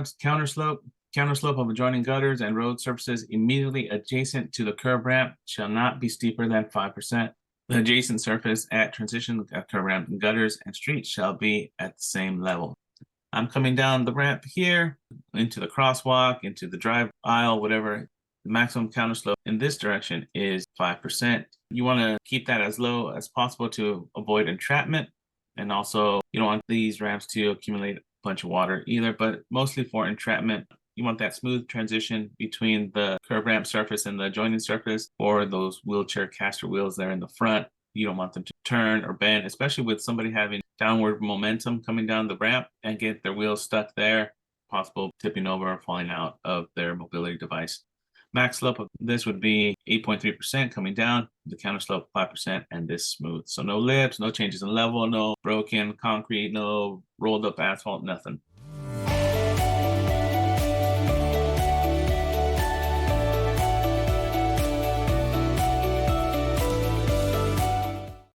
ramps, counterslope of adjoining gutters and road surfaces immediately adjacent to the curb ramp shall not be steeper than 5%. The adjacent surface at transition of curb ramp and gutters and streets shall be at the same level. I'm coming down the ramp here into the crosswalk, into the drive aisle, whatever. The maximum counterslope in this direction is 5%. You want to keep that as low as possible to avoid entrapment. And also, you don't want these ramps to accumulate a bunch of water either, but mostly for entrapment. You want that smooth transition between the curb ramp surface and the adjoining surface, or those wheelchair caster wheels there in the front. You don't want them to turn or bend, especially with somebody having downward momentum coming down the ramp and get their wheels stuck there, possible tipping over or falling out of their mobility device. Max slope of this would be 8.3% coming down, the counter slope 5%, and this smooth. So no lips, no changes in level, no broken concrete, no rolled up asphalt, nothing.